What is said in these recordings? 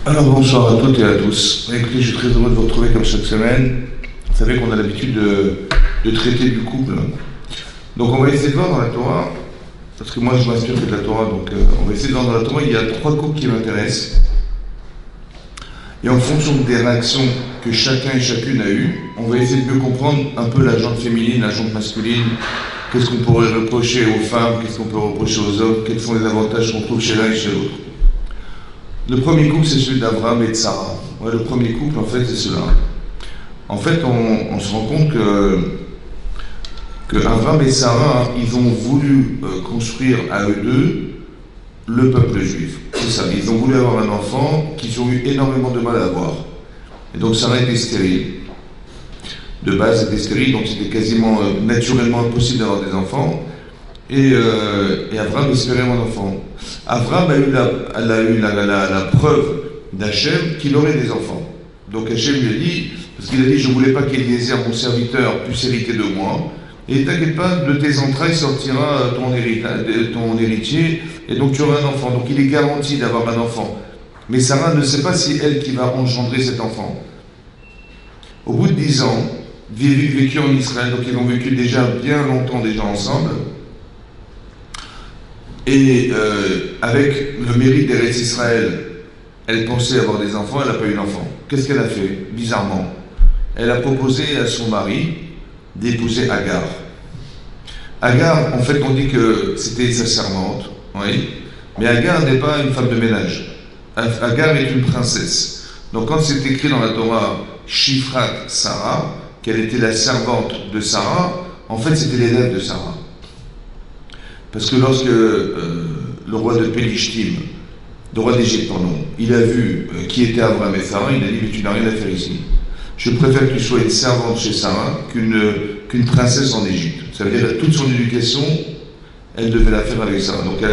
Alors bonsoir à toutes et à tous. Écoutez, je suis très heureux de vous retrouver comme chaque semaine. Vous savez qu'on a l'habitude de traiter du couple. Donc on va essayer de voir dans la Torah, parce que moi je m'inspire de la Torah, donc on va essayer de voir dans la Torah, il y a 3 couples qui m'intéressent. Et en fonction des réactions que chacun et chacune a eues, on va essayer de mieux comprendre un peu la jante féminine, la jante masculine, qu'est-ce qu'on pourrait reprocher aux femmes, qu'est-ce qu'on peut reprocher aux hommes, quels sont les avantages qu'on trouve chez l'un et chez l'autre. Le premier couple, c'est celui d'Abraham et de Sarah. Ouais, le premier couple, en fait, c'est cela. En fait, on se rend compte que Abraham et Sarah, ils ont voulu construire à eux deux le peuple juif. C'est ça, ils ont voulu avoir un enfant qu'ils ont eu énormément de mal à avoir. Et donc Sarah était stérile. De base, elle était stérile, donc c'était quasiment naturellement impossible d'avoir des enfants. Et Abraham espérait un enfant. Abraham a eu la preuve d'Hachem qu'il aurait des enfants. Donc Hachem lui a dit, parce qu'il a dit, je ne voulais pas qu'Eliezer, mon serviteur, puisse hériter de moi. Et t'inquiète pas, de tes entrailles sortira ton héritier, et donc tu auras un enfant. Donc il est garanti d'avoir un enfant. Mais Sarah ne sait pas si elle qui va engendrer cet enfant. Au bout de 10 ans, vécu en Israël, donc ils ont vécu déjà bien longtemps déjà ensemble, et avec le mérite d'Eretz Israël, elle pensait avoir des enfants, elle n'a pas eu d'enfant. Qu'est-ce qu'elle a fait, bizarrement? Elle a proposé à son mari d'épouser Agar. Agar, en fait, on dit que c'était sa servante, oui, mais Agar n'est pas une femme de ménage. Agar est une princesse. Donc quand c'est écrit dans la Torah, Shifrat Sarah, qu'elle était la servante de Sarah, en fait c'était l'élève de Sarah. Parce que lorsque le roi de Pélishtim, le roi d'Égypte, pardon, il a vu qui était Abraham et Sarah, il a dit, mais tu n'as rien à faire ici. Je préfère que tu sois une servante chez Sarah qu'une princesse en Égypte. Ça veut dire que toute son éducation, elle devait la faire avec Sarah. Donc elle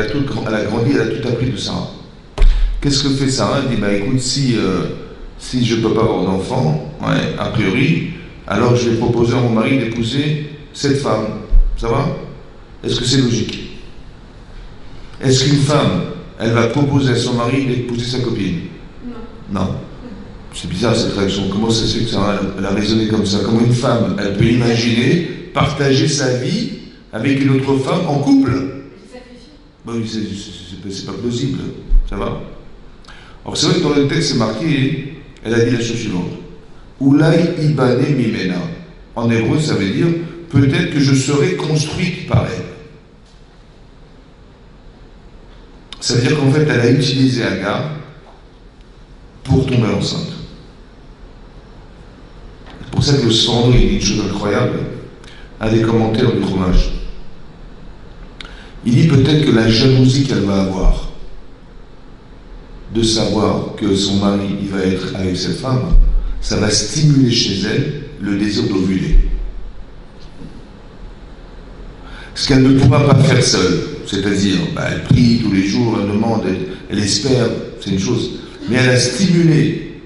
a grandi, elle a tout appris de Sarah. Qu'est-ce que fait Sarah? Elle dit, bah écoute, si je ne peux pas avoir d'enfant, ouais, a priori, alors je vais proposer à mon mari d'épouser cette femme. Ça va? Est-ce que c'est logique? Est-ce qu'une femme, elle va proposer à son mari d'épouser sa copine? Non. Non. C'est bizarre cette réaction. Comment ça se fait que Sarah, elle a raisonné comme ça? Comment une femme, elle peut imaginer partager sa vie avec une autre femme en couple? Bon, oui, c'est pas plausible. Ça va? Alors c'est vrai que dans le texte c'est marqué, elle a dit la chose suivante. Oulai ibane mimena. En hébreu, ça veut dire peut-être que je serai construite par elle. Ça veut dire qu'en fait, elle a utilisé Agar pour tomber enceinte. C'est pour ça que le Sforno, il dit une chose incroyable, un des commentaires du Chumash. Il dit peut-être que la jalousie qu'elle va avoir de savoir que son mari il va être avec cette femme, ça va stimuler chez elle le désir d'ovuler. Ce qu'elle ne pourra pas faire seule, c'est-à-dire, elle prie tous les jours, elle demande, elle espère, c'est une chose, mais elle a stimulé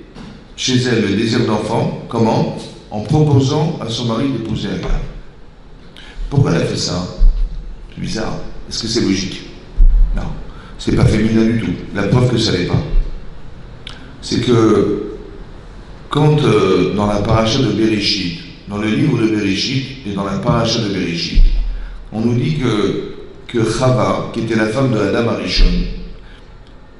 chez elle le désir d'enfant, comment? En proposant à son mari d'épouser Agar. Pourquoi elle a fait ça? C'est bizarre. Est-ce que c'est logique? Non. C'est pas féminin du tout. La preuve que ça l'est pas. C'est que quand dans la paracha de Bereshit, dans le livre de Bereshit et dans la paracha de Bereshit, on nous dit que Chava, qui était la femme de Adam Arishon,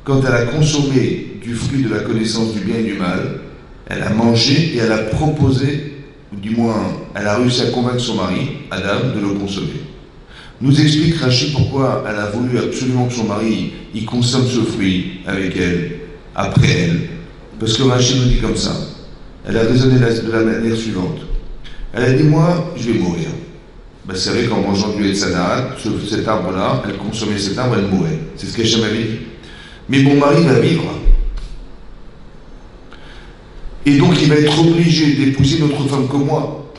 quand elle a consommé du fruit de la connaissance du bien et du mal, elle a mangé et elle a proposé, ou du moins elle a réussi à convaincre son mari, Adam, de le consommer. Nous explique Rashi pourquoi elle a voulu absolument que son mari il consomme ce fruit avec elle, après elle. Parce que Rashi nous dit comme ça. Elle a raisonné de la manière suivante. Elle a dit, moi, je vais mourir. Ben, c'est vrai qu'en mangeant du Etzadat, cet arbre-là, elle consommait cet arbre, elle mourait. C'est ce qu'Hachem avait dit. Mais mon mari va vivre. Et donc il va être obligé d'épouser une autre femme que moi.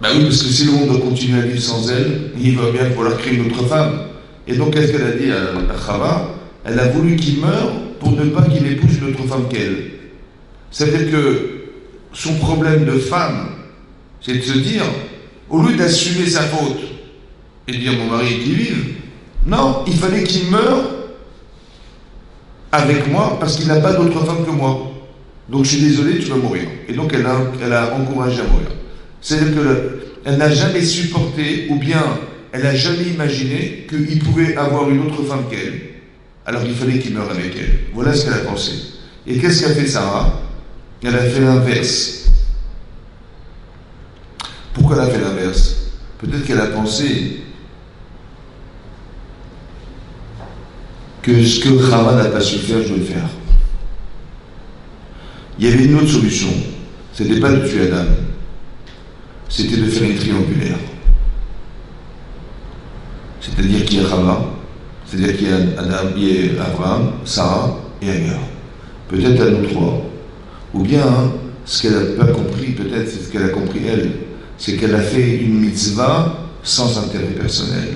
Ben oui, parce que si le monde doit continuer à vivre sans elle, il va bien falloir créer une autre femme. Et donc qu'est-ce qu'elle a dit à Chava? Elle a voulu qu'il meure pour ne pas qu'il épouse une autre femme qu'elle. C'est-à-dire que son problème de femme, c'est de se dire, au lieu d'assumer sa faute et de dire mon mari est qui vive, non, il fallait qu'il meure avec moi parce qu'il n'a pas d'autre femme que moi. Donc je suis désolé, tu vas mourir. Et donc elle a encouragé à mourir. C'est-à-dire qu'elle n'a jamais supporté, ou bien elle n'a jamais imaginé qu'il pouvait avoir une autre femme qu'elle. Alors il fallait qu'il meure avec elle. Voilà ce qu'elle a pensé. Et qu'est-ce qu'a fait Sarah? Elle a fait l'inverse. Pourquoi elle a fait l'inverse? Peut-être qu'elle a pensé que ce que Chava n'a pas su faire, je vais le faire. Il y avait une autre solution. C'était pas de tuer Adam. C'était de faire une triangulaire. C'est-à-dire qu'il y a Chava, c'est-à-dire qu'il y a Adam, il y a Abraham, Sarah et Agar. Peut-être à nous trois. Ou bien, ce qu'elle n'a pas compris, peut-être, c'est ce qu'elle a compris elle, c'est qu'elle a fait une mitzvah sans intérêt personnel.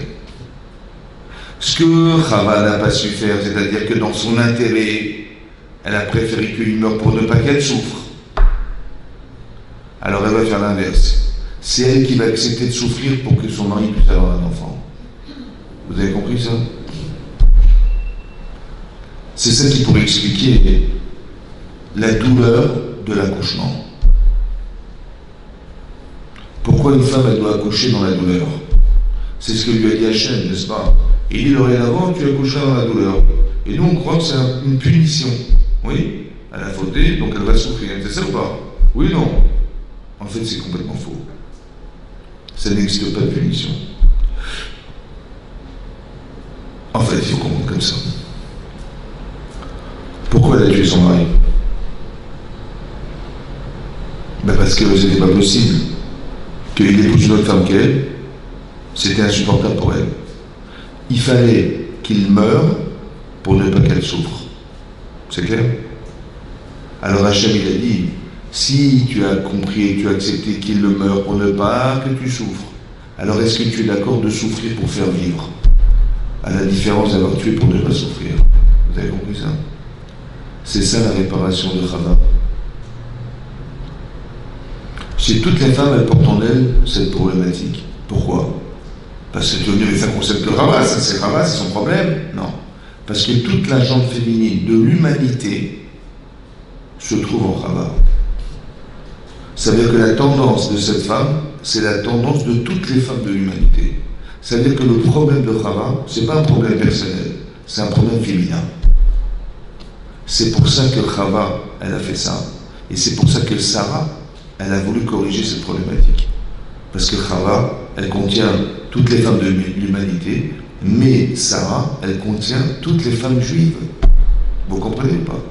Ce que Chava n'a pas su faire, c'est-à-dire que dans son intérêt, elle a préféré qu'il meure pour ne pas qu'elle souffre. Alors elle va faire l'inverse. C'est elle qui va accepter de souffrir pour que son mari puisse avoir un enfant. Vous avez compris ça? C'est ça qui pourrait expliquer la douleur de l'accouchement. Pourquoi une femme, elle doit accoucher dans la douleur? C'est ce que lui a dit Hachem, n'est-ce pas? Il dit, dorénavant, tu accoucheras dans la douleur. Et nous, on croit que c'est une punition. Oui, elle a fauté, donc elle va souffrir. C'est ça ou pas? Oui, non. En fait, c'est complètement faux. Ça n'existe pas de punition. En fait, il faut comprendre comme ça. Pourquoi elle a tué son mari? Parce que c'était pas possible qu'il épouse une autre femme qu'elle. C'était insupportable pour elle. Il fallait qu'il meure pour ne pas qu'elle souffre. C'est clair? Alors Hachem, il a dit, si tu as compris et tu as accepté qu'il le meure pour ne pas que tu souffres, alors est-ce que tu es d'accord de souffrir pour faire vivre? À la différence d'avoir tué pour ne pas souffrir. Vous avez compris ça? C'est ça la réparation de Chava. Si toutes les femmes, elles portent en elles cette problématique. Pourquoi? Parce que tu veux dire, mais ça concerne que Chava, ça c'est Chava, c'est son problème? Non. Parce que toute la jante féminine de l'humanité se trouve en Chava. Ça veut dire que la tendance de cette femme, c'est la tendance de toutes les femmes de l'humanité. Ça veut dire que le problème de Chava, c'est pas un problème personnel, c'est un problème féminin. C'est pour ça que Chava, elle a fait ça. Et c'est pour ça que Sarah, elle a voulu corriger cette problématique. Parce que Chava, elle contient toutes les femmes de l'humanité, mais Sarah, elle contient toutes les femmes juives. Vous comprenez pas?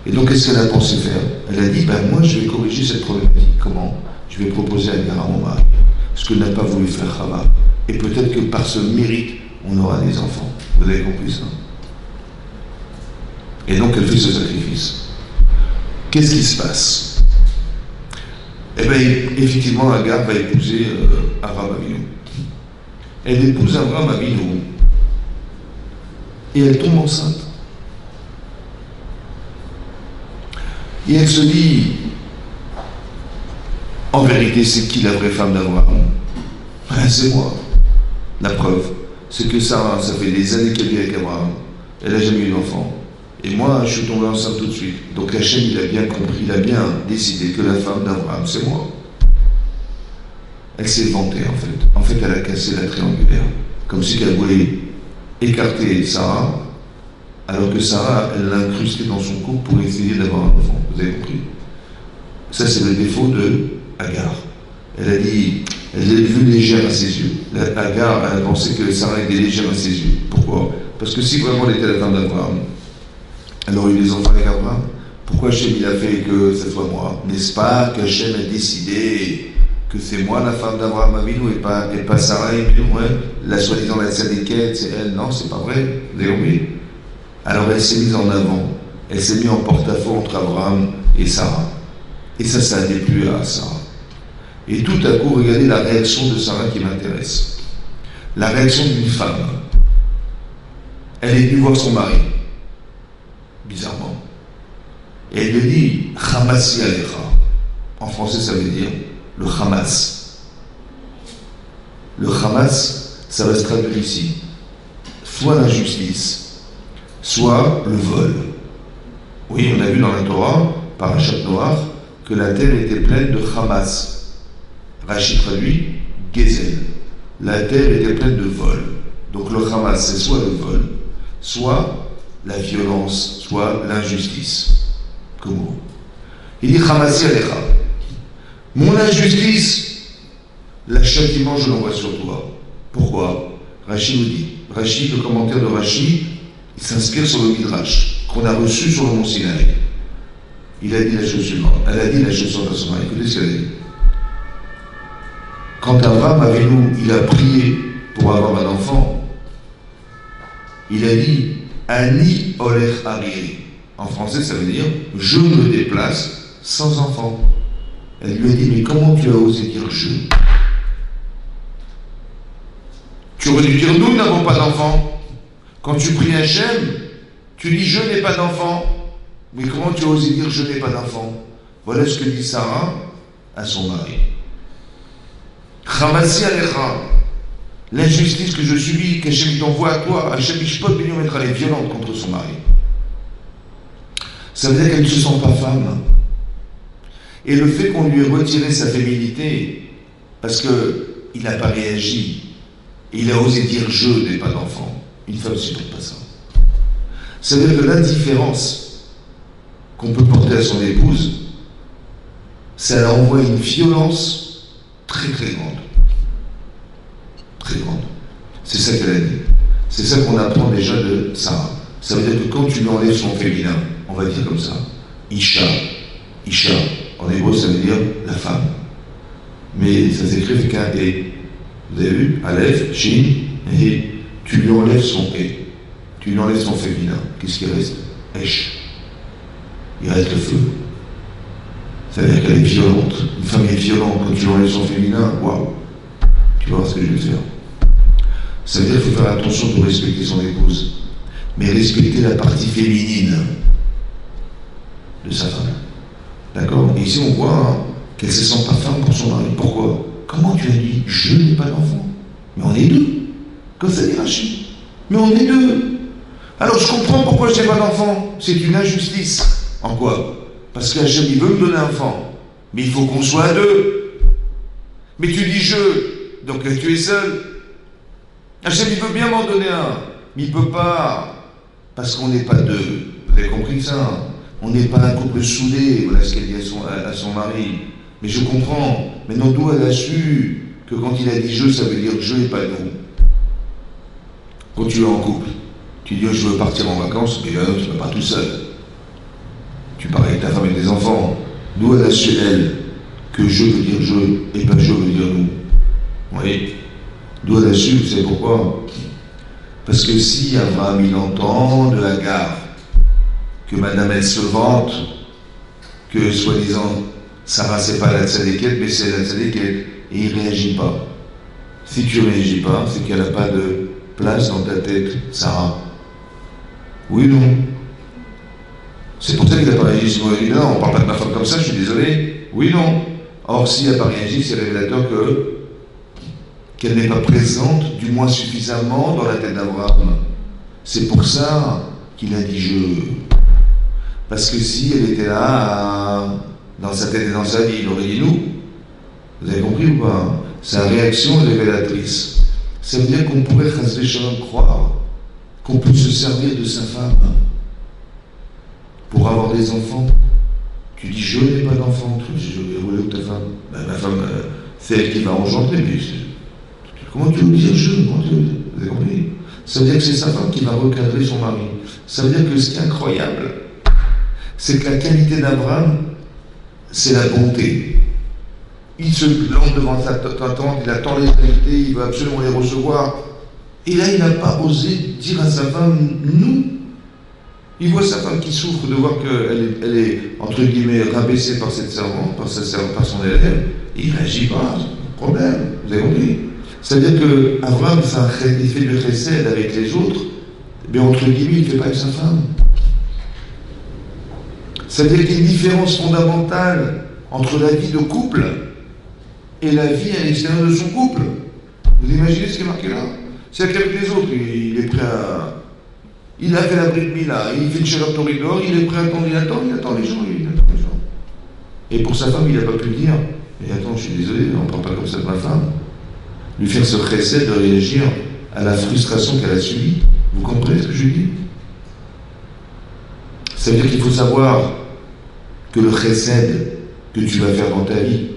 Et donc, qu'est-ce qu'elle a pensé faire? Elle a dit, moi, je vais corriger cette problématique. Comment? Je vais proposer à Agar à mon mari. Ce que n'a pas voulu faire Chava. Et peut-être que par ce mérite, on aura des enfants. Vous avez compris ça? Et donc, elle fait ce sacrifice. Qu'est-ce qui se passe? Eh bien, effectivement, Agar va épouser Abraham Avinu. Elle épouse Abraham Avinu. Et elle tombe enceinte. Et elle se dit, en vérité, c'est qui la vraie femme d'Abraham? C'est moi. La preuve, c'est que Sarah, ça fait des années qu'elle vit avec Abraham. Elle n'a jamais eu d'enfant. Et moi, je suis tombé enceinte tout de suite. Donc Hachem, il a bien compris, il a bien décidé que la femme d'Abraham, c'est moi. Elle s'est vantée, en fait. En fait, elle a cassé la triangulaire. Comme si elle voulait écarter Sarah, alors que Sarah, elle l'a incrusté dans son couple pour essayer d'avoir un enfant. Vous avez compris? Ça, c'est le défaut de Agar. Elle a dit, elle est devenue légère à ses yeux. Agar, elle a pensé que Sarah était légère à ses yeux. Pourquoi? Parce que si vraiment elle était la femme d'Abraham, elle aurait eu des enfants avec Abraham. Pourquoi Hachem il a fait que ce soit moi? N'est-ce pas qu'Hachem a décidé que c'est moi la femme d'Abraham Avinu et pas Sarah et Avinu, ouais? La soi-disant la Tzadékette, c'est elle? Non, c'est pas vrai. Vous avez compris? Alors elle s'est mise en avant. Elle s'est mise en porte-à-faux entre Abraham et Sarah. Et ça a déplu à Sarah. Et tout à coup, regardez la réaction de Sarah qui m'intéresse. La réaction d'une femme. Elle est venue voir son mari. Bizarrement. Et elle lui dit Hamasi Alecha. En français, ça veut dire le Hamas. Le Hamas, ça va se traduire ici. Soit l'injustice, soit le vol. Oui, on a vu dans la Torah, par un chat noir, que la terre était pleine de Hamas. Rachid traduit Gezel. La terre était pleine de vol. Donc le Hamas, c'est soit le vol, soit la violence, soit l'injustice. Comment? Il dit Hamasi Alecha. Mon injustice, le châtiment, je l'envoie sur toi. Pourquoi? Rachid nous dit. Rachid, le commentaire de Rachid, il s'inspire sur le Midrash qu'on a reçu sur le Mont Sinaï. Il a dit la chose suivante. Elle a dit la chose suivante à son mari. Écoutez ce qu'elle a dit. Quand Abraham Avinu, il a prié pour avoir un enfant, il a dit Ani olech ariri. En français, ça veut dire je me déplace sans enfant. Elle lui a dit mais comment tu as osé dire je? Tu aurais dû dire nous n'avons pas d'enfant. Quand tu pries Hachem, tu dis je n'ai pas d'enfant. Mais comment tu as osé dire je n'ai pas d'enfant? Voilà ce que dit Sarah à son mari. Chamassi alecha, l'injustice que je subis, qu'Hachem t'envoie à toi, Hachem Ishpot Benyon mettra les violentes contre son mari. Ça veut dire qu'elle ne se sent pas femme. Et le fait qu'on lui ait retiré sa féminité, parce qu'il n'a pas réagi, il a osé dire je n'ai pas d'enfant, une femme ne supporte pas ça. Ça veut dire que l'indifférence qu'on peut porter à son épouse, ça la renvoie une violence très très grande. Très grande. C'est ça qu'elle a dit. C'est ça qu'on apprend déjà de Sarah. Ça veut dire que quand tu lui enlèves son féminin, on va dire comme ça, Isha, Isha, en hébreu ça veut dire la femme. Mais ça s'écrit avec un E. Vous avez vu? Aleph, Shin, et tu lui enlèves son E. Tu lui enlèves son féminin. Qu'est-ce qui reste? Esh. Il reste le feu. Ça veut dire qu'elle est violente. Une femme est violente. Quand tu lui enlèves son féminin, waouh. Tu vas voir ce que je vais faire. Ça veut dire qu'il faut faire attention pour respecter son épouse. Mais respecter la partie féminine de sa femme. D'accord? Et ici on voit qu'elle ne se sent pas femme pour son mari. Pourquoi? Comment tu as dit je n'ai pas d'enfant? Mais on est deux. Comme ça dit Rachid. Mais on est deux. Alors je comprends pourquoi je n'ai pas d'enfant. C'est une injustice. En quoi? Parce qu'Hachem il veut me donner un enfant. Mais il faut qu'on soit à deux. Mais tu dis je, donc tu es seul. Hachem il veut bien m'en donner un. Mais il ne peut pas. Parce qu'on n'est pas deux. Vous avez compris ça? On n'est pas un couple soudé. Voilà ce qu'elle dit à son mari. Mais je comprends. Maintenant, d'où elle a su que quand il a dit je, ça veut dire je et pas nous. Quand tu es en couple, tu dis je veux partir en vacances, mais tu ne vas pas tout seul. Tu pars avec ta femme et tes enfants. D'où elle a su, elle, que je veux dire je et pas je veut dire nous. Oui. D'où elle a su, vous savez pourquoi? Parce que si Abraham il entend de Hagar que madame elle se vante, que soi-disant Sarah c'est pas la tzadékette mais c'est la tzadékette, et il réagit pas. Si tu réagis pas, c'est qu'elle n'a pas de place dans ta tête, Sarah. Oui ou non? C'est pour ça qu'il n'a pas réagi. Sinon il dit non, on parle pas de ma femme comme ça, je suis désolé. Oui ou non? Or s'il n'a pas réagi, c'est révélateur qu'elle n'est pas présente, du moins suffisamment, dans la tête d'Abraham. C'est pour ça qu'il a dit je. Parce que si elle était là, dans sa tête et dans sa vie, il aurait dit nous. Vous avez compris ou pas? Sa réaction révélatrice. Ça veut dire qu'on pourrait croire qu'on peut se servir de sa femme pour avoir des enfants. Tu dis je n'ai pas d'enfant, je vais rouler ta femme. Ben, ma femme, c'est elle qui va engendrer, mais comment tu veux dire je? Vous avez compris? Ça veut dire que c'est sa femme qui va recadrer son mari. Ça veut dire que ce qui est incroyable, c'est que la qualité d'Abraham, c'est la bonté. Il se plante devant sa tante, il attend les qualités, il veut absolument les recevoir. Et là, il n'a pas osé dire à sa femme nous. Il voit sa femme qui souffre de voir qu'elle est, entre guillemets, rabaissée par cette servante, par son élève, et il ne réagit pas, problème, vous avez compris? C'est-à-dire qu'Abraham, il fait du chesed avec les autres, mais entre guillemets, il ne fait pas avec sa femme. C'est-à-dire qu'il y a une différence fondamentale entre la vie de couple et la vie à l'extérieur de son couple. Vous imaginez ce qui est marqué là? C'est qu'avec les autres, il est prêt Il a fait la brit mila, il fait une chaleur torridor, il est prêt à attendre, il attend les gens, il attend les gens. Et pour sa femme, il n'a pas pu dire, mais attends, je suis désolé, on ne parle pas comme ça de ma femme. Lui faire ce chesed de réagir à la frustration qu'elle a subie. Vous comprenez ce que je dis? Ça veut dire qu'il faut savoir que le chesed que tu vas faire dans ta vie,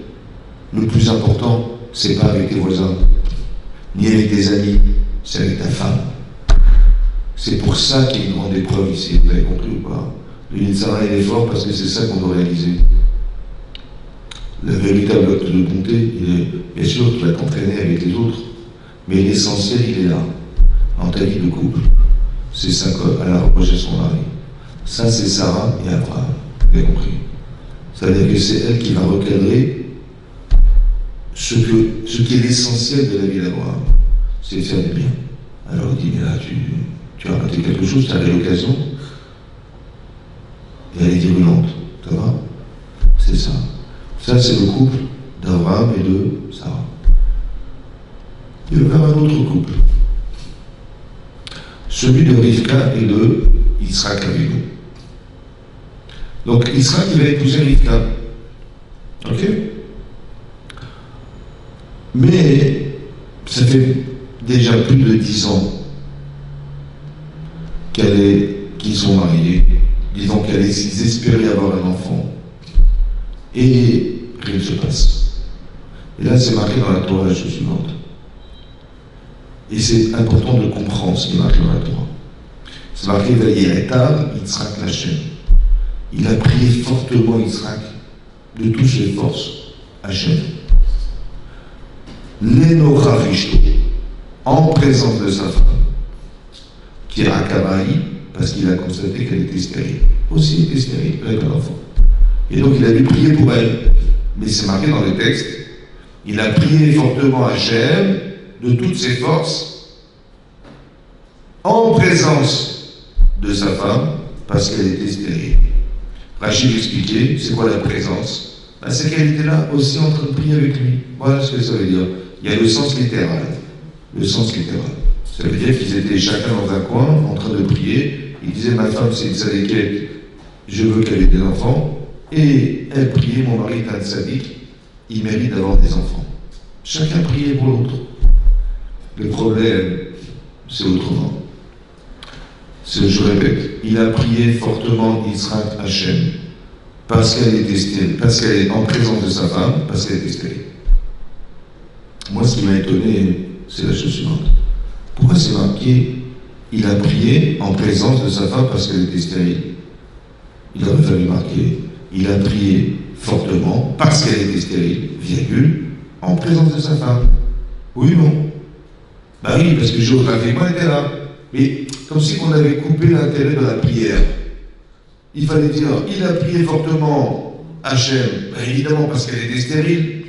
le plus important, c'est pas avec tes voisins, ni avec tes amis, c'est avec ta femme. C'est pour ça qu'il y a une grande épreuve ici, vous avez compris ou pas? Le Yitzhara, il est fort parce que c'est ça qu'on doit réaliser. Le véritable acte de bonté, il est, bien sûr, tu vas t'entraîner avec les autres, mais l'essentiel, il est là, dans ta vie de couple. C'est ça qu'elle a reproché son mari. Ça, c'est Sarah et Abraham, vous avez compris? Ça veut dire que c'est elle qui va recadrer ce qui est l'essentiel de la vie d'Abraham, c'est de faire du bien. Alors il dit, mais là, tu as raté quelque chose, tu as l'occasion, et elle est virulente, ça va? C'est ça. Ça, c'est le couple d'Abraham et de Sarah. Il y a un autre couple, celui de Rivka et de Yitzhak Avinu. Donc Yitzhak, il va épouser Rivka. Ok? Mais ça fait déjà plus de 10 ans qu'ils sont mariés, disons qu'ils espéraient avoir un enfant. Et rien ne se passe. Et là, c'est marqué dans la Torah la chose suivante. Et c'est important de comprendre ce qui est marqué dans la Torah. C'est marqué Vayiretav Yitzhak Lashem. Il a prié fortement Yitzhak de toutes ses forces, Hachem. L'Enocha Rishto, en présence de sa femme, qui est Akabaï, parce qu'il a constaté qu'elle était stérile. Aussi, elle était stérile, avec un enfant. Et donc, il a dû prier pour elle. Mais c'est marqué dans le texte, il a prié fortement Hachem de toutes ses forces, en présence de sa femme, parce qu'elle était stérile. Rachid expliquait, c'est quoi la présence? C'est qu'elle était là aussi en train de prier avec lui. Voilà ce que ça veut dire. Il y a le sens littéral. Le sens littéral. Ça veut dire qu'ils étaient chacun dans un coin, en train de prier. Il disait, ma femme, c'est une sadéquette, je veux qu'elle ait des enfants. Et elle priait, mon mari est un sadique, il mérite d'avoir des enfants. Chacun priait pour l'autre. Le problème, c'est autrement. Je répète, il a prié fortement Yitzhak Hachem, parce qu'elle était stérile, parce qu'elle est en présence de sa femme, parce qu'elle était stérile. Moi, ce qui m'a étonné, c'est la chose suivante. Pourquoi c'est marqué, il a prié en présence de sa femme parce qu'elle était stérile? Il aurait fallu marquer, il a prié fortement parce qu'elle était stérile, virgule, en présence de sa femme. Oui ou non? Bah oui, parce que géographiquement, elle était là. Mais comme si on avait coupé l'intérêt de la prière. Il fallait dire, il a prié fortement Hachem, bah évidemment parce qu'elle était stérile,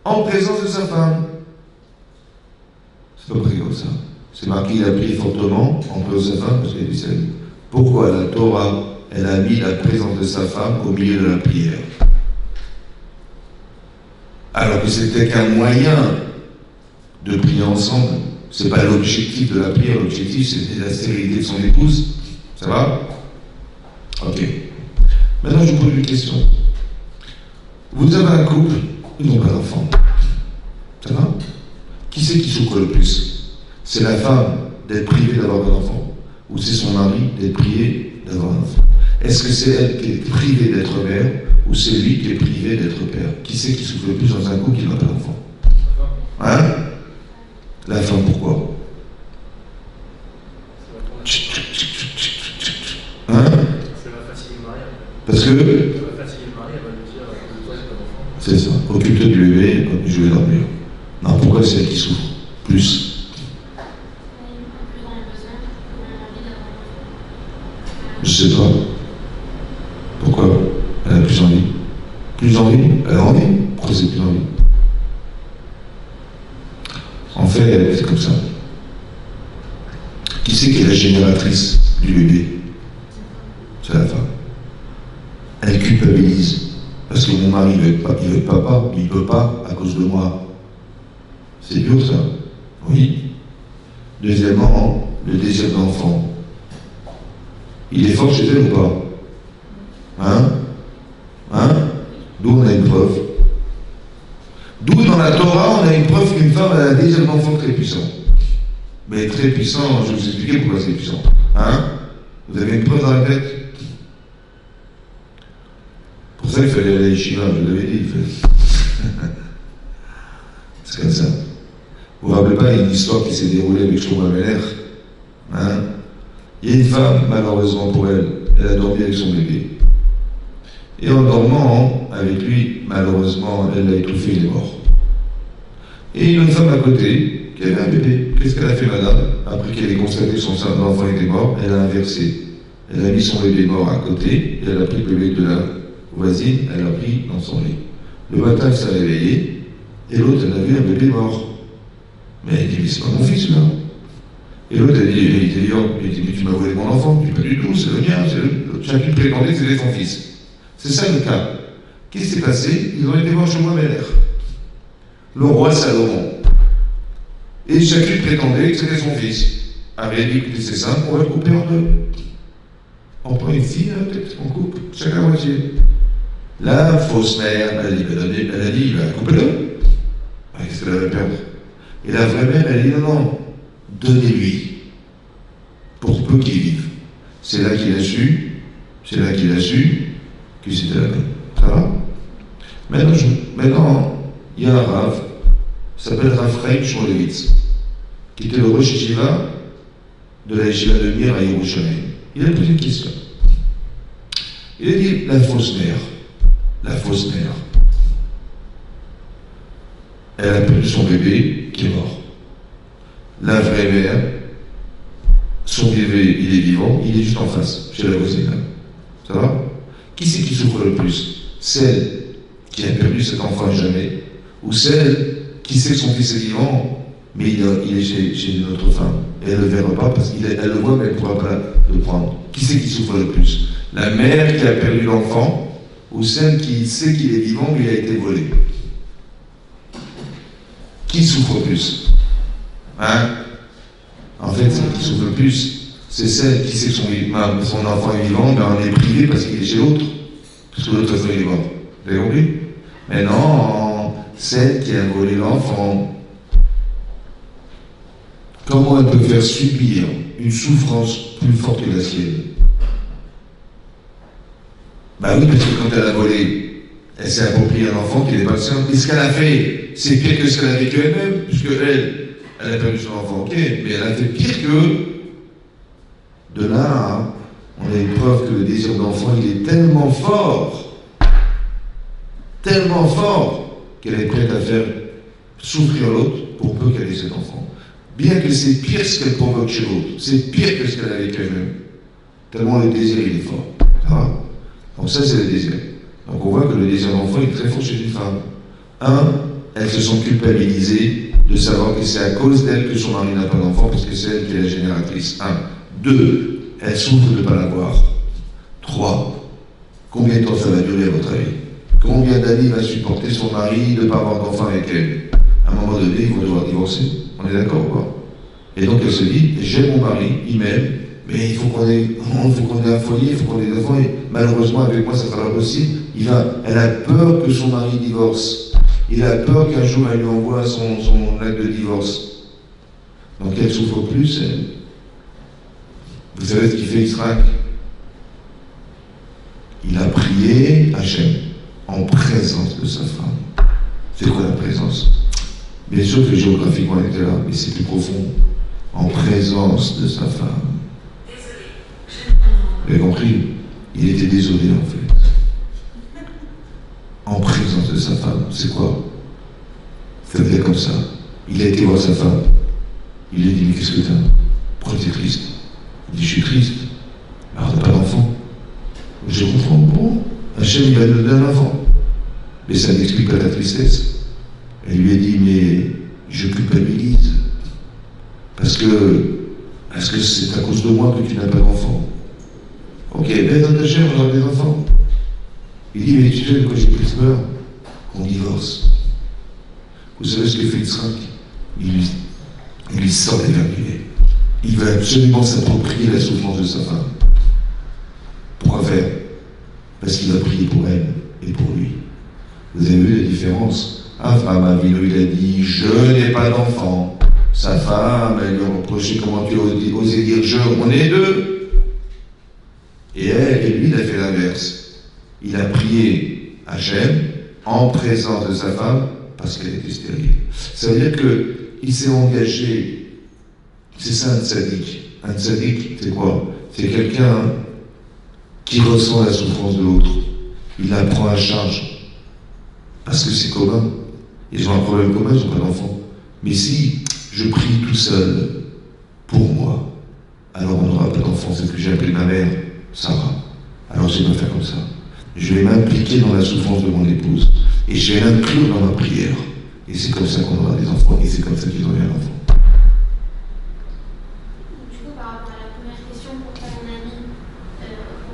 en présence de sa femme. C'est pas pris comme ça. C'est marqué, il a prié fortement en présence de sa femme parce qu'elle était stérile. Pourquoi la Torah, elle a mis la présence de sa femme au milieu de la prière? Alors que c'était qu'un moyen de prier ensemble. C'est pas l'objectif de la prière, l'objectif c'était la stérilité de son épouse. Ça va? Ok. Maintenant je vous pose une question. Vous avez un couple, ils n'ont pas d'enfant. Ça va? Qui c'est qui souffre le plus? C'est la femme d'être privée d'avoir un enfant, ou c'est son mari d'être prié d'avoir un enfant? Est-ce que c'est elle qui est privée d'être mère, ou c'est lui qui est privé d'être père? Qui c'est qui souffre le plus dans un couple qui n'a pas d'enfant? Hein? La femme, pourquoi? Hein? Parce que c'est ça, occupe-toi du bébé, je vais dormir. Non, pourquoi c'est elle qui souffre plus? Je sais pas. Pourquoi? Elle a plus envie. Plus envie? Elle a envie? Pourquoi c'est plus envie? En fait, c'est comme ça. Qui c'est qui est la génératrice du bébé? C'est la femme. Elle culpabilise. Parce que mon mari veut être papa, il ne peut pas à cause de moi. C'est dur ça. Oui. Deuxièmement, le désir d'enfant. Il est fort chez elle ou pas? Hein? D'où on a une preuve? D'où dans la Torah, on a une preuve qu'une femme a un désir d'enfant très puissant. Mais très puissant, je vais vous expliquer pourquoi c'est puissant. Vous avez une preuve dans la tête? Pour ça, il fallait aller à l'Yeshiva, je vous l'avais dit. C'est comme ça. Vous ne vous rappelez pas une histoire qui s'est déroulée avec Shlomo Ameler? Il y a une femme, malheureusement pour elle, elle a dormi avec son bébé. Et en dormant avec lui, malheureusement, elle l'a étouffé, il est mort. Et il y a une femme à côté qui avait un bébé. Qu'est-ce qu'elle a fait, madame? Après qu'elle ait constaté que son enfant était mort, elle a inversé. Elle a mis son bébé mort à côté, et elle a pris le bébé de la voisine, elle l'a pris dans son lit. Le matin, elle s'est réveillée, et l'autre, elle a vu un bébé mort. Mais elle dit, mais c'est pas mon fils, là. Et l'autre, elle dit, mais tu m'as volé mon enfant. Je dis, pas du tout, c'est le mien. Chacune prétendait que c'était son fils. C'est ça le cas. Qu'est-ce qui s'est passé? Ils ont été voir Shlomo Ameler, le roi Salomon. Et chacune prétendait que c'était son fils. Avait dit que c'est simple, on va le couper en deux. On prend une fille, peut-être, on coupe, chacun à moitié. La fausse mère, elle a dit, coupez-le. Qu'est-ce qu'elle avait perdre? Et la vraie mère, elle a dit, non, donnez-lui, pour peu qu'il vive. C'est là qu'il a su que c'était la bonne. Ça va? Maintenant, il y a un Rav, s'appelle Rav Chaim Shmulevitz, qui était le Rosh Yeshiva de la Yeshiva de Mir à Yerushalayim. Il a posé une question. Il a dit, la fausse mère, elle a perdu son bébé qui est mort. La vraie mère, son bébé, il est vivant, il est juste en face, chez la voisine. Ça va? Qui c'est qui souffre le plus? Celle qui a perdu cet enfant à jamais, ou celle qui sait que son fils est vivant, mais il est chez une autre femme. Et elle ne le verra pas parce qu'elle le voit, mais elle ne pourra pas le prendre. Qui c'est qui souffre le plus? La mère qui a perdu l'enfant, ou celle qui sait qu'il est vivant, mais il a été volé? Qui souffre plus? En fait, celle qui souffre le plus, c'est celle qui sait que son enfant est vivant, mais on est privé parce qu'il est chez l'autre. Parce que l'autre, il est mort. Vous avez compris? Mais non, celle qui a volé l'enfant, comment elle peut faire subir une souffrance plus forte que la sienne? Bah oui, parce que quand elle a volé, elle s'est appropriée un enfant qui n'est pas le sien. Et ce qu'elle a fait, c'est pire que ce qu'elle a vécu elle-même, puisque elle a perdu son enfant, ok, mais elle a fait pire que... De là, on a une preuve que le désir d'enfant, il est tellement fort, qu'elle est prête à faire souffrir l'autre pour peu qu'elle ait cet enfant. Bien que c'est pire ce qu'elle provoque chez l'autre, c'est pire que ce qu'elle a vécu elle-même. Tellement le désir, il est fort. Donc ça, c'est le désir. Donc on voit que le désir d'enfant est très fort chez une femme. Elles se sont culpabilisées de savoir que c'est à cause d'elle que son mari n'a pas d'enfant, parce que c'est elle qui est la génératrice. 2, elle souffre de ne pas l'avoir. 3, combien de temps ça va durer à votre avis? Combien d'années va supporter son mari de ne pas avoir d'enfant avec elle? À un moment donné, ils vont devoir divorcer. On est d'accord ou pas? Et donc elle se dit, j'aime mon mari, il m'aime, mais il faut qu'on ait un foyer, il faut qu'on ait des enfants, et malheureusement avec moi ça ne sera pas possible. Elle a peur que son mari divorce. Il a peur qu'un jour elle lui envoie son acte de divorce. Donc elle souffre plus, elle. Vous savez ce qu'il fait Israël? Il a prié Hachem en présence de sa femme. C'est quoi la présence? Bien sûr que géographiquement elle était là, mais c'est plus profond. En présence de sa femme. Vous avez compris? Il était désolé en fait. En présence de sa femme, c'est quoi? Ça veut dire comme ça. Il a été voir sa femme. Il lui a dit, mais qu'est-ce que t'as? Pourquoi t'es triste? Il dit, je suis triste. Alors t'as pas d'enfant? Je comprends. Bon, Hachem il va te donner un enfant. Mais ça n'explique pas ta tristesse. Elle lui a dit, mais je culpabilise. Parce que c'est à cause de moi que tu n'as pas d'enfant. Ok, ben dans ta chair, on aura des enfants. Il dit, mais tu sais de quoi j'ai plus peur? Qu'on divorce. Vous savez ce que fait Yitzhak? Il lui sort les vertus. Il veut absolument s'approprier la souffrance de sa femme. Pourquoi faire? Parce qu'il a prié pour elle et pour lui. Vous avez vu la différence? Abraham Avinu, il a dit, je n'ai pas d'enfant. Sa femme, elle lui a reproché, comment tu as osé dire je, on est deux. Et elle, et lui, il a fait l'inverse. Il a prié Hachem en présence de sa femme parce qu'elle était stérile. Ça veut dire qu'il s'est engagé. C'est ça un tzaddik. Un tzaddik, c'est quoi? C'est quelqu'un qui ressent la souffrance de l'autre. Il la prend à charge. Parce que c'est commun. Ils ont un problème commun, ils n'ont pas d'enfant. Mais si je prie tout seul pour moi, alors on n'aura pas d'enfant. C'est ce que j'ai appelé ma mère, Sarah. Alors je vais faire comme ça. Je vais m'impliquer dans la souffrance de mon épouse. Et je vais l'inclure dans ma prière. Et c'est comme ça qu'on aura des enfants. Et c'est comme ça qu'ils auront un enfant. Du coup, par rapport à la première question, pourquoi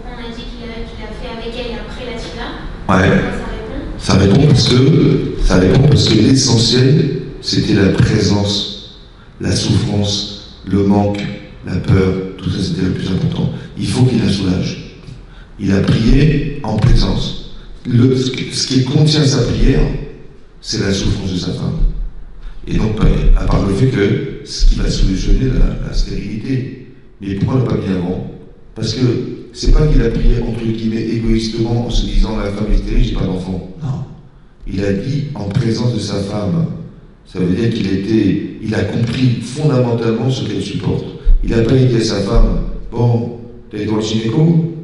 on a dit qu'il a fait avec elle et après la tila? Ouais. Ça répond parce que l'essentiel, c'était la présence, la souffrance, le manque, la peur, tout ça c'était le plus important. Il faut qu'il la soulage. Il a prié en présence. Ce qui contient sa prière, c'est la souffrance de sa femme. Et donc, à part le fait que ce qui va solutionner la stérilité. Mais pourquoi on l'a pas mis avant? Parce que c'est pas qu'il a prié entre guillemets égoïstement en se disant la femme est stérile, j'ai pas d'enfant. Non. Il a dit en présence de sa femme. Ça veut dire qu'il a compris fondamentalement ce qu'elle supporte. Il n'a pas dit à sa femme, bon, t'es dans le gynéco,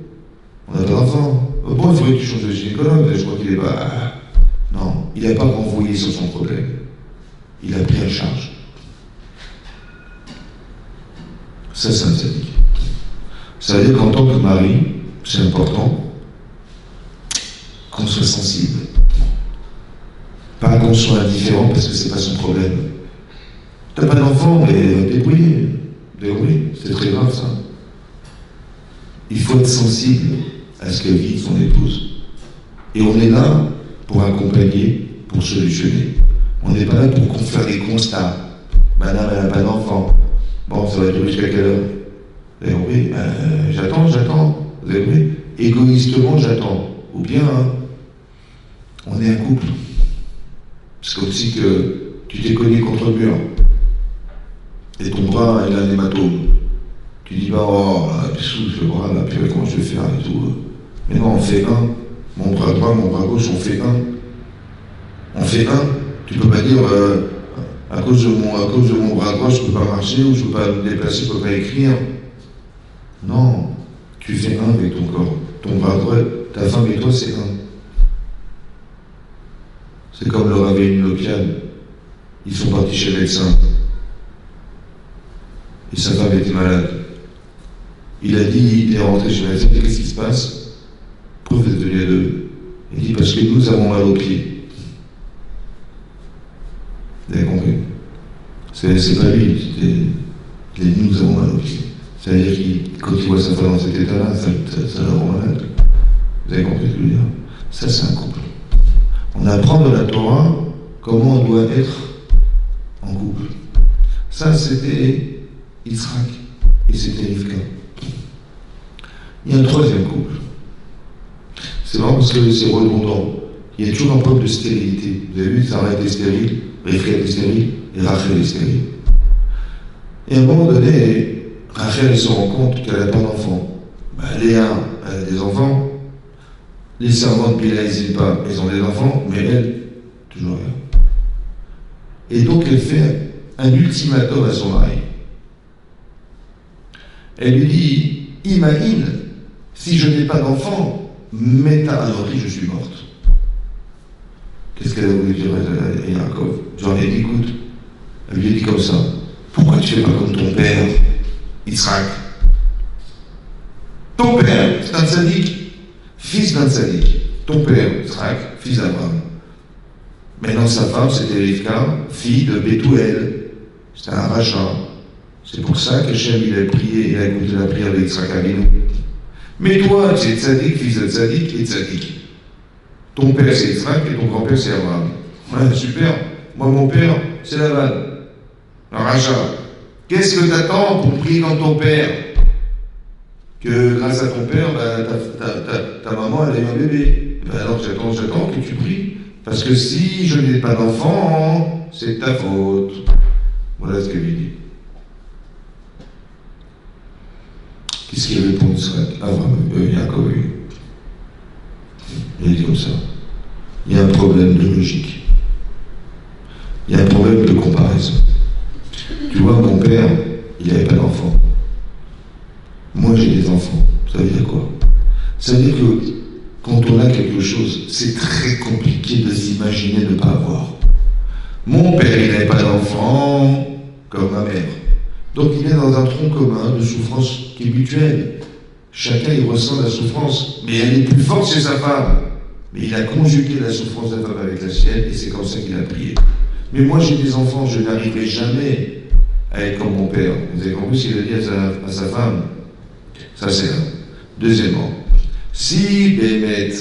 on n'a pas d'enfant. Bon, il faudrait que tu changes de gynécologue, je crois qu'il est pas. Non, il n'a pas renvoyé sur son problème. Il a pris en charge. Ça, c'est un tzaddik. Ça veut dire qu'en tant que mari, c'est important qu'on soit sensible. Pas qu'on soit indifférent parce que c'est pas son problème. T'as pas d'enfant, mais débrouillez. Débrouillez, c'est très grave ça. Il faut être sensible à ce que vit son épouse. Et on est là pour accompagner, pour solutionner. On n'est pas là pour faire des constats. Madame, elle n'a pas d'enfant. Bon, ça va durer jusqu'à quelle heure? Vous avez compris? J'attends. Vous avez compris? Égoïstement, j'attends. Ou bien, on est un couple. C'est comme si que tu t'es cogné contre le mur. Et ton bras, il a un hématome. Tu dis, bah, oh, sous le bras, là, puis comment je vais faire et tout. Mais non, on fait un. Mon bras droit, mon bras gauche, on fait un. On fait un. Tu peux pas dire, à cause de mon bras droit, je peux pas marcher, ou je peux pas me déplacer, je peux pas écrire. Non. Tu fais un avec ton corps. Ton bras droit, ta femme et toi, c'est un. C'est comme le Rav Lopian. Ils sont partis chez le médecin. Et sa femme était malade. Il a dit, il est rentré chez le médecin, il dit, qu'est-ce qui se passe? Pourquoi vous êtes venus à deux? Il dit, parce que nous avons mal aux pieds. Vous avez compris? C'est pas lui, il a dit, nous avons mal aux pieds. C'est-à-dire que quand il voit sa femme dans cet état-là, ça la rend malade. Vous avez compris ce que je veux dire? Ça, c'est un couple. On apprend de la Torah comment on doit être en couple. Ça, c'était Yitzhak et c'était Rivka. Il y a un troisième couple. C'est marrant parce que c'est redondant. Il y a toujours un problème de stérilité. Vous avez vu, Sarah était stérile, Rivka était stérile et Rachel est stérile. Et à un moment donné, Rachel elle se rend compte qu'elle n'a pas d'enfant. Léa, elle a des enfants. Les servantes Bila et Zilpa, elles ont des enfants, mais elle, toujours rien. Et donc elle fait un ultimatum à son mari. Elle lui dit, imagine, si je n'ai pas d'enfant, Meta Anori, je suis morte. Qu'est-ce qu'elle a voulu dire à Yaakov? J'en ai dit, écoute, elle lui a dit comme ça, pourquoi tu ne fais pas comme ton père, Yitzhak? Ton père, c'est un tzaddik. Fils d'un tzaddik, ton père, Yitzhak, fils d'Abraham. Maintenant, sa femme, c'était Rivka, fille de Bethuel. C'était un rachat. C'est pour ça qu'Hachem, il a prié et a écouté la prière de Yitzhak Avinu. Mais toi, tu es tzaddik, fils de tzaddik et tzaddik. Ton père, c'est Yitzhak et ton grand-père, c'est Abraham. Ouais, super. Moi, mon père, c'est Lavan. Un rachat. Qu'est-ce que t'attends pour prier dans ton père? que grâce à ton père, ta maman, elle a eu un bébé. Ben alors j'attends que tu pries. Parce que si je n'ai pas d'enfant, c'est ta faute. Voilà ce qu'elle lui dit. Qu'est-ce qu'il répond Israël? Yaakov, oui. Il dit comme ça. Il y a un problème de logique. Il y a un problème de comparaison. Tu vois, mon père, il n'avait pas d'enfant. Moi, j'ai des enfants. Ça veut dire quoi? Ça veut dire que quand on a quelque chose, c'est très compliqué de s'imaginer de ne pas avoir. Mon père, il n'avait pas d'enfant, comme ma mère. Donc il est dans un tronc commun de souffrance qui est mutuelle. Chacun y ressent la souffrance, mais elle est plus forte chez sa femme. Mais il a conjugué la souffrance de la femme avec la sienne, et c'est comme ça qu'il a prié. Mais moi j'ai des enfants, je n'arriverai jamais à être comme mon père. Vous avez compris ce qu'il a dit à sa femme? Ça c'est un. Deuxièmement, si Bémet,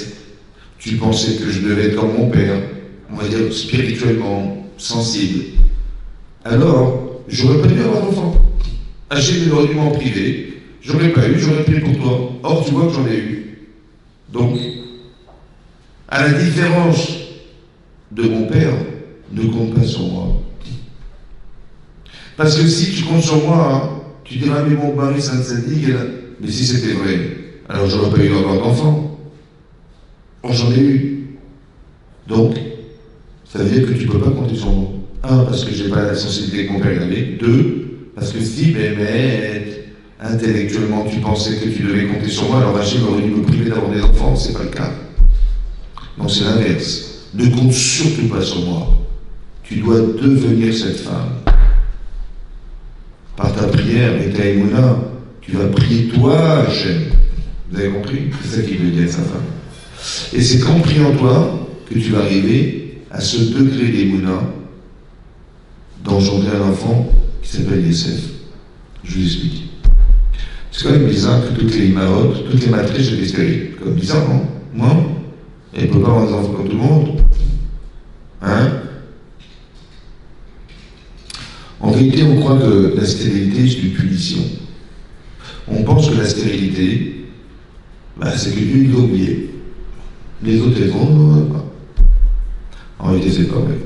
tu pensais que je devais être comme mon père, on va dire spirituellement, sensible, alors j'aurais pas dû avoir d'enfant. Hachem aurait dû m'en priver, j'aurais pas eu, j'aurais pris pour toi. Or tu vois que j'en ai eu. Donc, à la différence de mon père, ne compte pas sur moi. Parce que si tu comptes sur moi, hein, tu diras, mais mon mari Saint-Sadiq, mais si c'était vrai, alors j'aurais pas eu encore d'enfant. Or j'en ai eu. Donc, ça veut dire que tu peux pas compter sur moi. Un, parce que j'ai pas la sensibilité que mon père avait. Deux, parce que si, mais intellectuellement tu pensais que tu devais compter sur moi, alors Hachem aurait dû me priver d'avoir des enfants, c'est pas le cas. Non, c'est l'inverse. Ne compte surtout pas sur moi. Tu dois devenir cette femme. Par ta prière et ta émouna, tu vas prier toi, Hachem. Vous avez compris? C'est ça qu'il veut dire, sa femme. Et c'est qu'en priant toi que tu vas arriver à ce degré d'émouna d'engendrer un enfant qui s'appelle Yosef. Je vous explique. C'est quand même bizarre que toutes les imarotes, toutes les matrices étaient stériles. C'est comme bizarre, non? Moi, elle ne peut pas avoir des enfants comme tout le monde. Hein? En vérité, on croit que la stérilité, c'est une punition. On pense que la stérilité, c'est que Dieu l'a oublié. Les autres, elles vont, pas. En réalité, c'est pas vrai.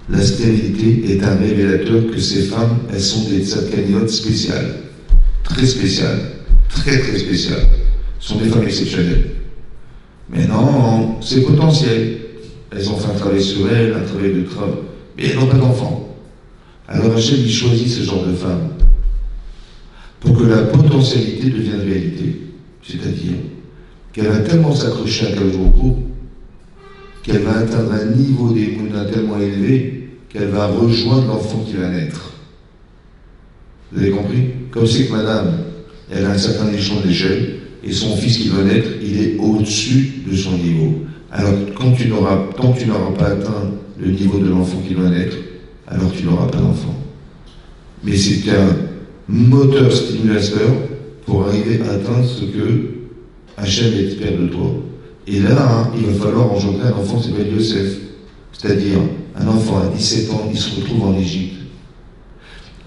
La stérilité est un révélateur que ces femmes, elles sont des tzadkaniotes spéciales. Très spéciales. Très très spéciales. Ce sont des femmes exceptionnelles. Mais non, c'est potentiel. Elles ont fait un travail sur elles, un travail de travail. Mais elles n'ont pas d'enfants. Alors Hachem, il choisit ce genre de femmes pour que la potentialité devienne réalité. C'est-à-dire qu'elle va tellement s'accrocher à Kadosh qu'elle va atteindre un niveau d'émouna tellement élevé qu'elle va rejoindre l'enfant qui va naître. Vous avez compris? Comme c'est que madame, elle a un certain échelon d'échelle, et son fils qui va naître, il est au-dessus de son niveau. Alors, tant que tu n'auras pas atteint le niveau de l'enfant qui doit naître, alors tu n'auras pas d'enfant. Mais c'est un moteur stimulateur pour arriver à atteindre ce que Hachem espère de toi. Et là, il va falloir engendrer un enfant qui s'appelle Yosef. C'est-à-dire, un enfant à 17 ans, il se retrouve en Égypte.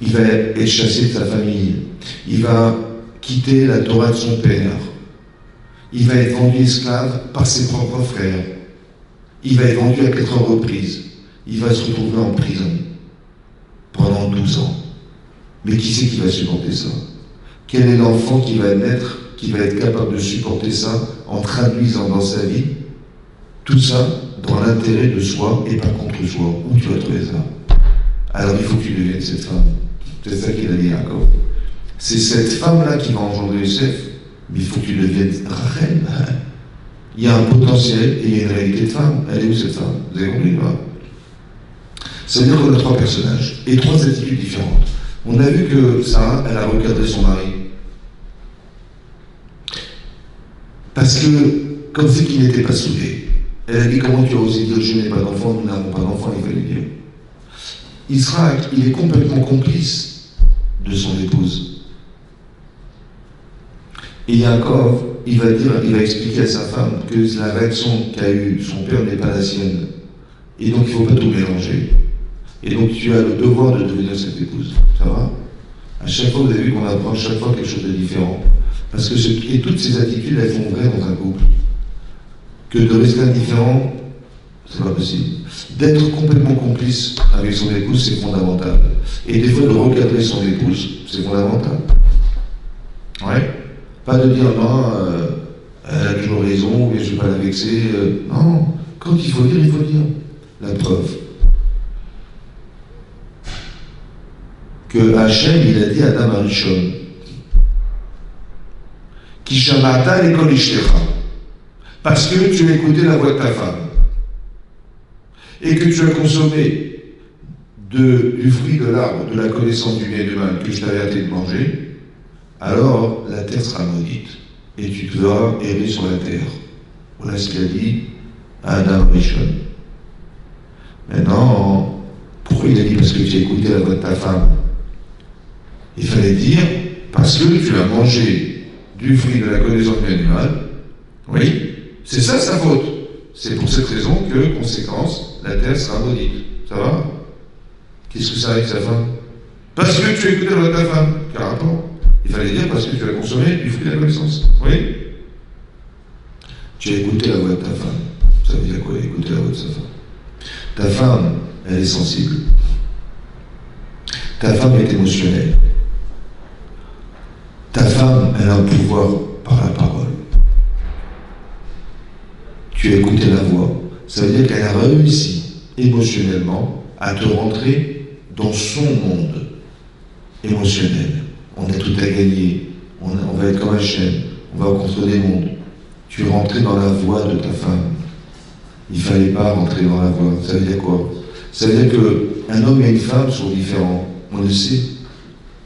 Il va être chassé de sa famille. Il va quitter la Torah de son père. Il va être vendu esclave par ses propres frères. Il va être vendu à 4 reprises. Il va se retrouver en prison pendant 12 ans. Mais qui c'est qui va supporter ça? Quel est l'enfant qui va naître, qui va être capable de supporter ça en traduisant dans sa vie tout ça dans l'intérêt de soi et pas contre soi? Où tu vas trouver ça? Alors il faut que tu deviennes cette femme. C'est ça qu'il a dit Yaakov. C'est cette femme-là qui va engendrer Yosef, mais il faut que tu deviennes reine. Il y a un potentiel et il y a une réalité de femme. Elle est où cette femme? Vous avez compris, là? Ça veut dire qu'on a 3 personnages et 3 attitudes différentes. On a vu que Sarah, elle a recadré son mari. Parce que, comme c'est qu'il n'était pas sauvé, elle a dit: comment tu as osé dire je n'ai pas d'enfant, nous n'avons pas d'enfant, il fallait dire. Israël, il est complètement complice de son épouse. Et Yaakov, il va expliquer à sa femme que la réaction qu'a eue son père n'est pas la sienne. Et donc il ne faut pas tout mélanger. Et donc tu as le devoir de devenir cette épouse. Ça va? À chaque fois, vous avez vu qu'on apprend chaque fois quelque chose de différent. Parce que et toutes ces attitudes, elles font vrai dans un couple. Que de rester indifférent, c'est pas possible. D'être complètement complice avec son épouse, c'est fondamental. Et des fois, de recadrer son épouse, c'est fondamental. Ouais. Pas de dire non, elle a toujours raison, ou bien je ne vais pas la vexer. Non, quand il faut dire, il faut dire. La preuve. Que Hachem, il a dit à Adam Arishon, Kishamata l'école Ishtecha, parce que tu as écouté la voix de ta femme, et que tu as consommé du fruit de l'arbre, de la connaissance du bien et du mal, que je t'avais hâté de manger, alors la terre sera maudite, et tu devras errer sur la terre. Voilà ce qu'il a dit à Adam Arishon. Maintenant, pourquoi il a dit parce que tu as écouté la voix de ta femme? Il fallait dire parce que tu as mangé du fruit de la connaissance du bien et du mal. Oui, c'est ça sa faute. C'est pour cette raison que, conséquence, la terre sera maudite. Ça va? Qu'est-ce que ça avec sa femme? Parce que tu as écouté la voix de ta femme. Quel rapport? Il fallait dire parce que tu as consommé du fruit de la connaissance. Oui? Tu as écouté la voix de ta femme. Ça veut dire quoi, écouter la voix de sa femme? Ta femme, elle est sensible. Ta femme est émotionnelle. Ta femme, elle a un pouvoir par la parole. Tu as écouté la voix. Ça veut dire qu'elle a réussi émotionnellement à te rentrer dans son monde émotionnel. On a tout à gagner. On va être comme Hachem. On va rencontrer des mondes. Tu es rentré dans la voie de ta femme. Il ne fallait pas rentrer dans la voie. Ça veut dire quoi? Ça veut dire qu'un homme et une femme sont différents. On le sait.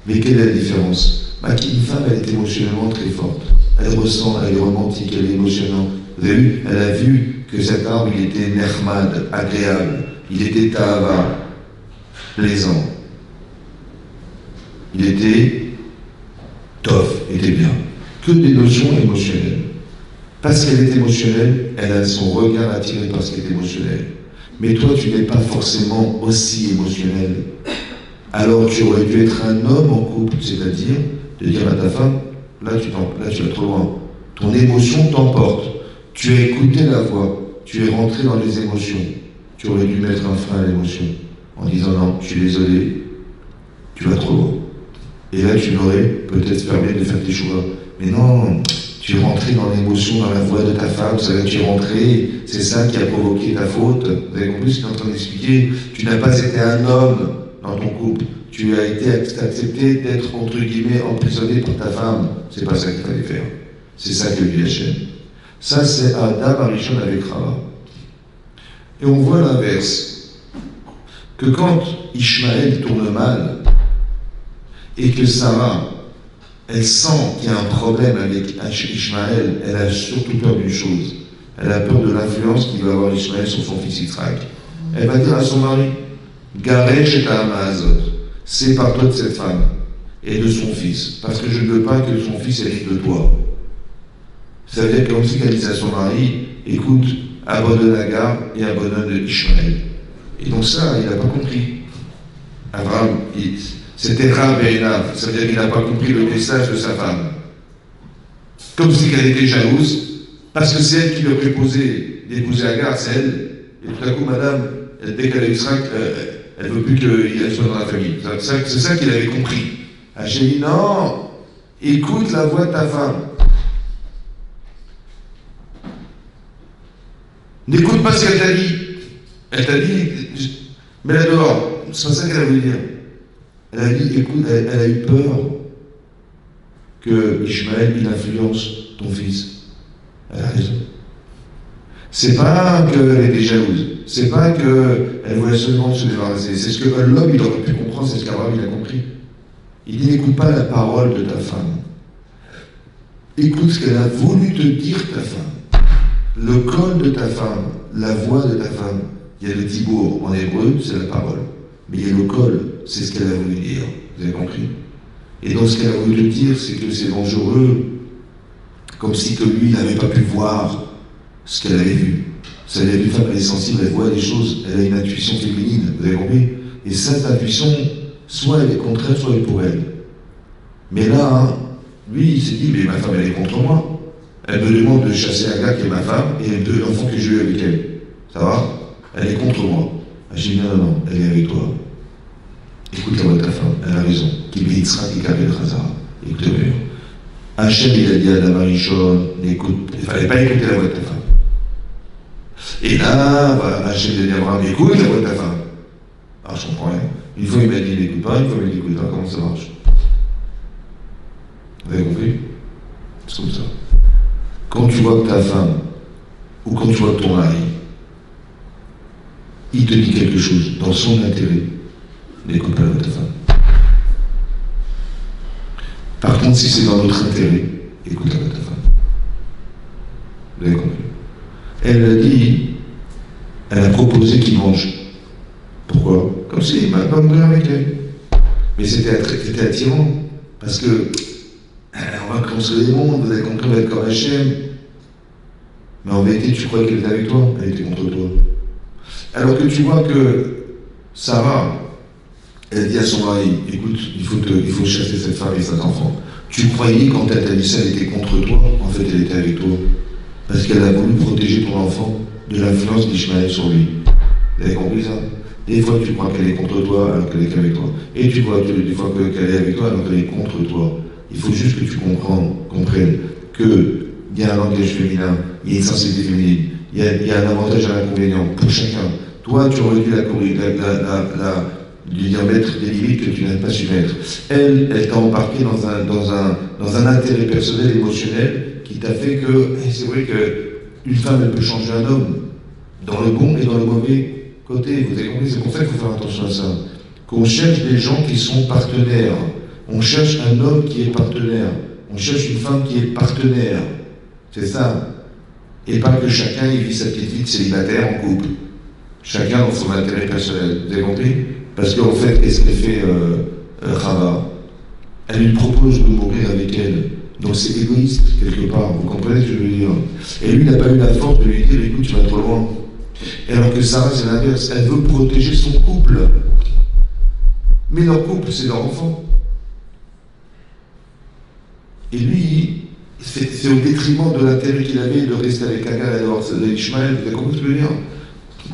Mais quelle est la différence? Une femme, elle est émotionnellement très forte. Elle ressent, elle est romantique, elle est émotionnante. Vous avez vu? Elle a vu que cet arbre, il était nehmad, agréable. Il était tahava, plaisant. Il était tof, était bien. Que des notions émotionnelles. Parce qu'elle est émotionnelle, elle a son regard attiré par ce qui est émotionnel. Mais toi, tu n'es pas forcément aussi émotionnel. Alors tu aurais dû être un homme en couple, c'est-à-dire de dire à ta femme, là tu vas trop loin. Ton émotion t'emporte. Tu as écouté la voix, tu es rentré dans les émotions. Tu aurais dû mettre un frein à l'émotion en disant non, je suis désolé, tu vas trop loin. Et là tu m'aurais peut-être permis de faire tes choix. Mais non, tu es rentré dans l'émotion, dans la voix de ta femme, ça veut dire que tu es rentré, c'est ça qui a provoqué ta faute. Vous avez compris ce que je suis en train d'expliquer? Tu n'as pas été un homme dans ton couple. Tu as été accepté d'être, entre guillemets, emprisonné par ta femme. C'est pas ça qu'il fallait faire. C'est ça que dit Hachem. Ça, c'est Adam Arishon avec Rava. Et on voit l'inverse. Que quand Ishmaël tourne mal, et que Sarah, elle sent qu'il y a un problème avec Ishmaël, elle a surtout peur d'une chose. Elle a peur de l'influence qu'il va avoir Ishmaël sur son fils Yitzhak. Elle va dire à son mari, Garesh et Ta'amazot, sépare-toi de cette femme et de son fils, parce que je ne veux pas que son fils hérite de toi. Ça veut dire comme si qu'elle disait à son mari, écoute, abandonne Agar et abandonne Ishmaël. Et donc ça, il n'a pas compris. Abraham, c'était Rav et Enav, ça veut dire qu'il n'a pas compris le message de sa femme. Comme si qu'elle était jalouse, parce que c'est elle qui lui a proposé d'épouser Agar, c'est elle. Et tout à coup, madame, dès qu'elle a eu Yitzhak, elle ne veut plus qu'il soit dans la famille. C'est ça qu'il avait compris. Hachem dit non, écoute la voix de ta femme. N'écoute pas ce qu'elle t'a dit. Elle t'a dit, mets-la dehors. C'est pas ça qu'elle a voulu dire. Elle a dit, écoute, elle a eu peur que Ishmaël, il influence ton fils. Elle a raison. C'est pas qu'elle était jalouse. C'est pas qu'elle voulait seulement se débarrasser. C'est ce que l'homme, il aurait pu comprendre, c'est ce qu'Abraham, il a compris. Il dit, n'écoute pas la parole de ta femme. Écoute ce qu'elle a voulu te dire, ta femme. Le col de ta femme, la voix de ta femme. Il y a le tibour en hébreu, c'est la parole. Mais il y a le col, c'est ce qu'elle a voulu dire. Vous avez compris? Et donc ce qu'elle a voulu te dire, c'est que c'est dangereux. Comme si que lui n'avait pas pu voir ce qu'elle avait vu. Vous savez, une femme, elle est sensible, elle voit des choses, elle a une intuition féminine, vous avez compris? Et cette intuition, soit elle est contre elle, soit elle est pour elle. Mais là, Lui, il s'est dit, mais ma femme, elle est contre moi. Elle me demande de chasser un gars qui est ma femme et deux enfants que j'ai eu avec elle. Ça va? Elle est contre moi. J'ai dit, non, non, elle est avec toi. Écoute la voix de ta femme, elle a raison. Écoute bien. Hachem, il a dit à la Marichonne, écoute, il ne fallait pas écouter la voix de ta femme. Et là, voilà, Hachem, il a dit à Abraham, écoute la voix de ta femme. Ah, je comprends rien. Une fois, il m'a dit, il n'écoute pas, une fois, il m'a dit, écoute pas, comment ça marche? Vous avez compris? C'est comme ça. Quand tu vois que ta femme, ou quand tu vois que ton mari, il te dit quelque chose dans son intérêt, n'écoute pas la voix de ta femme. Par contre, si c'est dans notre intérêt, écoute la voix de ta femme. Vous avez compris? Elle a dit, elle a proposé qu'il mange. Pourquoi? Comme s'il ne m'a pas mourir avec elle. Mais c'était attirant. Parce que, on va construire des mondes, vous avez compris, on va être comme Hachem. Mais en vérité, tu crois qu'elle était avec toi? Elle était contre toi. Alors que tu vois que Sarah, elle dit à son mari, écoute, il faut chasser cette femme et cet enfant. Tu croyais quand elle t'a dit ça, elle était contre toi? En fait, elle était avec toi. Parce qu'elle a voulu protéger ton enfant de l'influence d'Ishmaël sur lui. Vous avez compris ça? Des fois, tu crois qu'elle est contre toi alors qu'elle est qu'avec toi. Et tu vois des fois qu'elle est avec toi alors qu'elle est contre toi. Il faut juste que tu comprennes qu'il y a un langage féminin, il y a une sensibilité féminine, il y a un avantage et un inconvénient pour chacun. Toi, tu aurais dû lui dire mettre des limites que tu n'as pas su mettre. Elle t'a embarqué dans un intérêt personnel, émotionnel, qui t'a fait que, c'est vrai qu'une femme, elle peut changer un homme, dans le bon et dans le mauvais côté. Vous avez compris? C'est pour ça qu'il faut faire attention à ça. Qu'on cherche des gens qui sont partenaires. On cherche un homme qui est partenaire. On cherche une femme qui est partenaire. C'est ça. Et pas que chacun y vit sa petite vie de célibataire en couple. Chacun dans son intérêt personnel. Vous avez compris? Parce qu'en fait, qu'est-ce qu'elle fait Chava? Elle lui propose de mourir avec elle. Donc c'est égoïste, quelque part. Vous comprenez ce que je veux dire? Et lui n'a pas eu la force de lui dire, écoute, tu vas trop loin. Et alors que Sarah, c'est l'inverse. Elle veut protéger son couple. Mais leur couple, c'est leur enfant. Et lui, c'est au détriment de l'intérêt qu'il avait de rester avec Agar et d'avoir Ishmaël. Vous avez compris ce que je veux dire?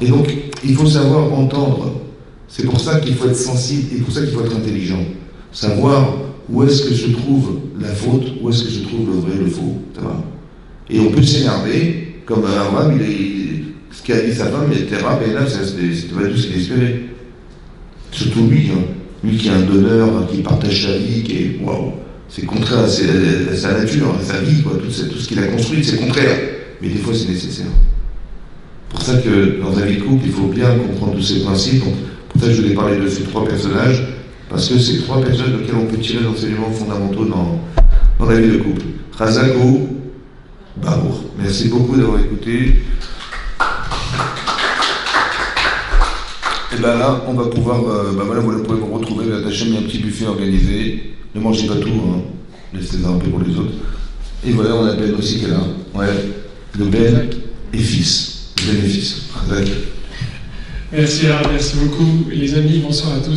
Et donc, il faut savoir entendre. C'est pour ça qu'il faut être sensible et pour ça qu'il faut être intelligent. Savoir où est-ce que se trouve la faute, où est-ce que se trouve le vrai et le faux. Ça va? Et on peut s'énerver, comme Abraham, ce qu'a dit sa femme, il était rare, et là, c'était pas tout ce qu'il espérait. Surtout lui, hein. Lui qui a un donneur, qui partage sa vie, qui est, waouh, c'est contraire à sa nature, à sa vie, quoi. Tout ce qu'il a construit, c'est contraire. Mais des fois, c'est nécessaire. C'est pour ça que dans un vie de couple, il faut bien comprendre tous ces principes. Donc, pour ça, je voulais parler de ces trois personnages, parce que c'est trois personnages auxquels on peut tirer des enseignements fondamentaux dans la vie de couple. Razako, Barour. Merci beaucoup d'avoir écouté. Et bien là, on va pouvoir, voilà, vous pouvez vous retrouver à la chaîne, il y a un petit buffet organisé. Ne mangez pas tout, hein. Laissez ça un peu pour les autres. Et voilà, on appelle aussi qu'elle a, ouais, le Ben et fils. Le Ben et fils. Merci beaucoup, les amis, bonsoir à tous.